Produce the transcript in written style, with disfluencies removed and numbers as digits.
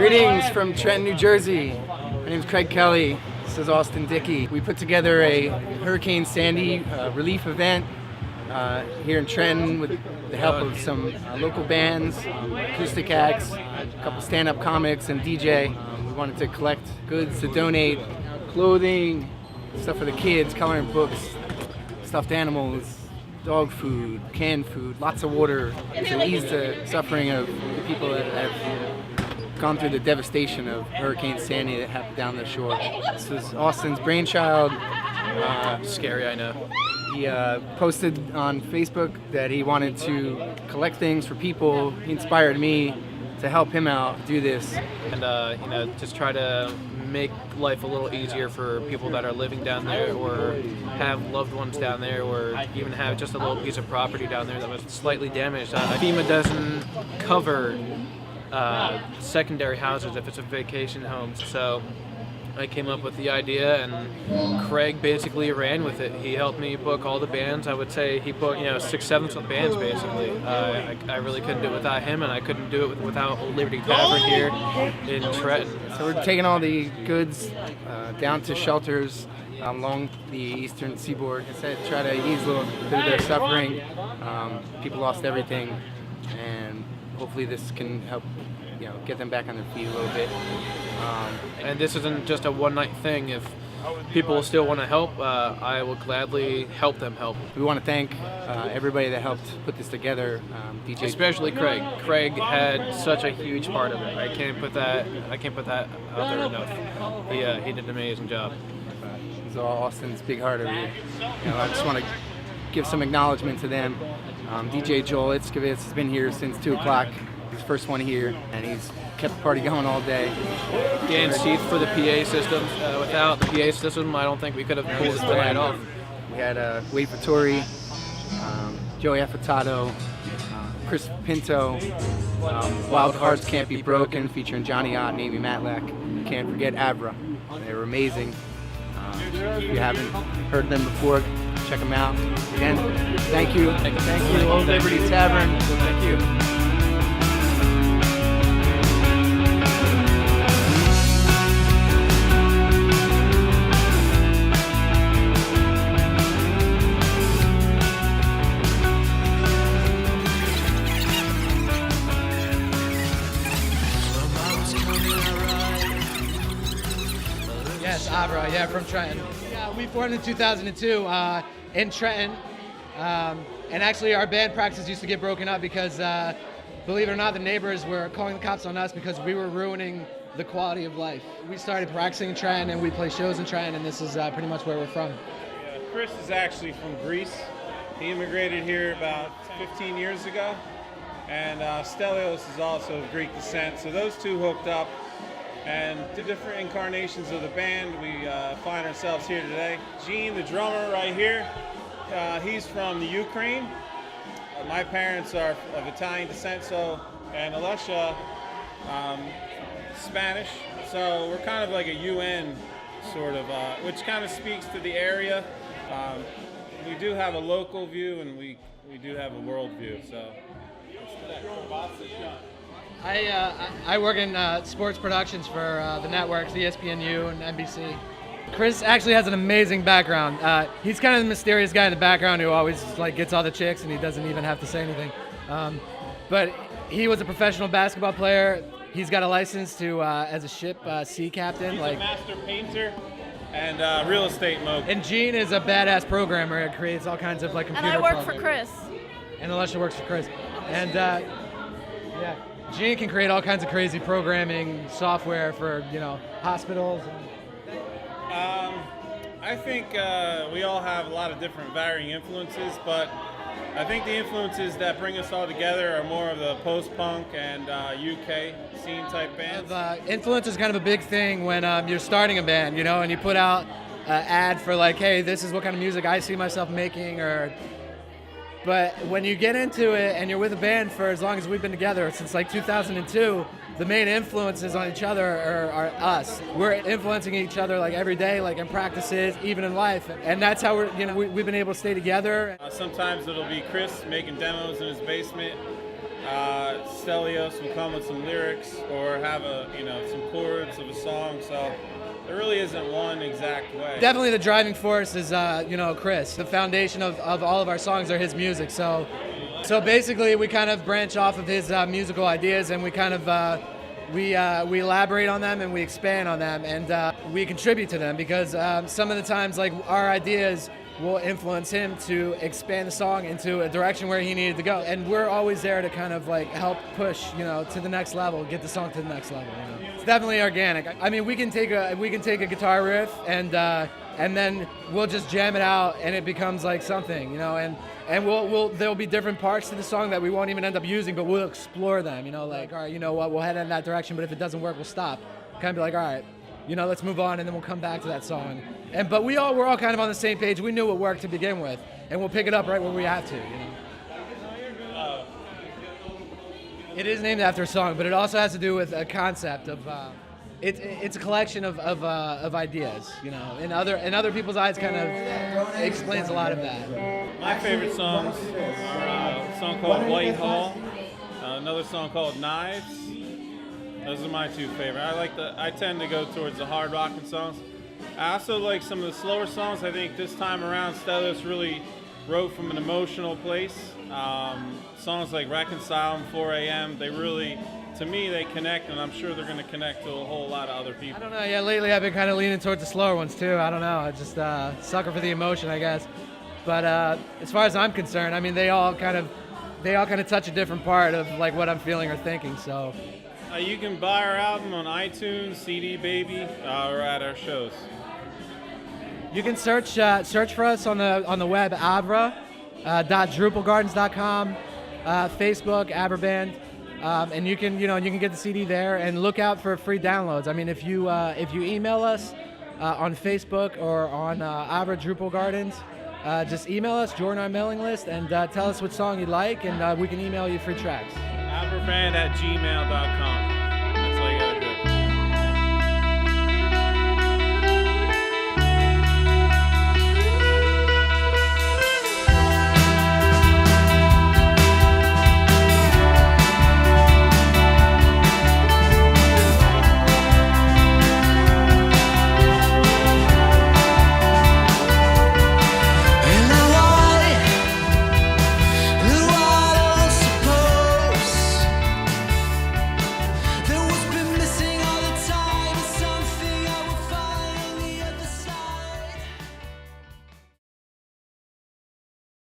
Greetings from Trenton, New Jersey. My name is Craig Kelly. This is Austin Dickey. We put together a Hurricane Sandy relief event here in Trenton with the help of some local bands, acoustic acts, a couple stand-up comics, and DJ. We wanted to collect goods to donate, clothing, stuff for the kids, coloring books, stuffed animals, dog food, canned food, lots of water to ease the suffering of the people that have gone through the devastation of Hurricane Sandy that happened down the shore. This was Austin's brainchild. Scary, I know. He posted on Facebook that he wanted to collect things for people. He inspired me to help him out do this. And, just try to make life a little easier for people that are living down there or have loved ones down there or even have just a little piece of property down there that was slightly damaged. FEMA doesn't cover secondary houses if it's a vacation home. So I came up with the idea and Craig basically ran with it. He helped me book all the bands. I would say he booked 6/7 of bands basically. I really couldn't do it without him, and I couldn't do it without Old Liberty Tavern here in Trenton. So we're taking all the goods down to shelters along the eastern seaboard to try to ease a little bit of their suffering. People lost everything, and hopefully this can help get them back on their feet a little bit. And this isn't just a one-night thing. If people still want to help, I will gladly help them help. We want to thank everybody that helped put this together. DJ, especially Craig. Craig had such a huge part of it. I can't put that out there enough. He did an amazing job. He's all Austin's big heart over here. I just want to give some acknowledgement to them. DJ Joel Itzkovitz has been here since 2 o'clock. His first one here, and he's kept the party going all day. Dan Seath for the PA system. Without the PA system, I don't think we could have pulled this night off. We had Wade Vittori, Joey Affatato, Chris Pinto, Wild Hearts Can't Be Broken, featuring Johnny Ott and Amy Matlack. Can't forget Avra. They were amazing. If you haven't heard them before, check them out. Again, thank you. Thank you, Old Liberty Tavern. Thank you. Yes, Avra, from Trenton. Yeah, we formed in 2002 in Trenton. And actually our band practice used to get broken up because, believe it or not, the neighbors were calling the cops on us because we were ruining the quality of life. We started practicing in Trenton and we play shows in Trenton, and this is pretty much where we're from. Yeah, Chris is actually from Greece. He immigrated here about 15 years ago. And Stelios is also of Greek descent. So those two hooked up. And two different incarnations of the band, we find ourselves here today. Gene, the drummer right here, he's from the Ukraine. My parents are of Italian descent, and Alessia, Spanish. So we're kind of like a UN sort of, which kind of speaks to the area. We do have a local view, and we do have a world view. So. I work in sports productions for the networks, ESPNU and NBC. Chris actually has an amazing background. He's kind of the mysterious guy in the background who always gets all the chicks, and he doesn't even have to say anything. But he was a professional basketball player. He's got a license to as a ship sea captain. He's a master painter and real estate mogul. And Gene is a badass programmer. He creates all kinds of computer. And I work programs. for Chris. And Alessia works for Chris. And yeah. Gene can create all kinds of crazy programming software for, hospitals. I think we all have a lot of different varying influences, but I think the influences that bring us all together are more of the post-punk and UK scene type bands. Influence is kind of a big thing when you're starting a band, and you put out an ad for hey, this is what kind of music I see myself making, But when you get into it and you're with a band for as long as we've been together, since 2002, the main influences on each other are us. We're influencing each other every day, in practices, even in life. And that's how we've been able to stay together. Sometimes it'll be Chris making demos in his basement. Stelios will come with some lyrics or have some chords of a song. So there really isn't one exact way. Definitely the driving force is, Chris. The foundation of all of our songs are his music. So basically we kind of branch off of his musical ideas, and we kind of we elaborate on them and we expand on them, and we contribute to them, because some of the times, like, our ideas will influence him to expand the song into a direction where he needed to go, and we're always there to kind of like help push, to the next level, get the song to the next level. It's definitely organic. I mean, we can take a guitar riff and then we'll just jam it out, and it becomes like something, and there'll be different parts to the song that we won't even end up using, but we'll explore them, like, all right, you know what, we'll head in that direction, but if it doesn't work, we'll stop. Kind of be like, all right, let's move on, and then we'll come back to that song. But we're all kind of on the same page. We knew what worked to begin with, and we'll pick it up right where we have to. It is named after a song, but it also has to do with a concept of. It's a collection of ideas, in other people's eyes, kind of explains a lot of that. My favorite songs are a song called Whitehall, another song called Knives. Those are my two favorite. I tend to go towards the hard rocking songs. I also like some of the slower songs. I think this time around, Stelios really wrote from an emotional place. Songs like Reconcile and 4 a.m., they really, to me, they connect, and I'm sure they're going to connect to a whole lot of other people. I don't know. Yeah, lately I've been kind of leaning towards the slower ones too. I don't know. I just sucker for the emotion, I guess. But as far as I'm concerned, I mean, they all kind of touch a different part of like what I'm feeling or thinking. So. You can buy our album on iTunes, CD Baby, or at our shows. You can search for us on the web, Avra, .drupalgardens.com, Facebook, Avra Band, and you can get the CD there, and look out for free downloads. I mean, if you email us on Facebook or on Avra Drupal Gardens, just email us, join our mailing list, and tell us what song you'd like, and we can email you free tracks. AvraBand@gmail.com.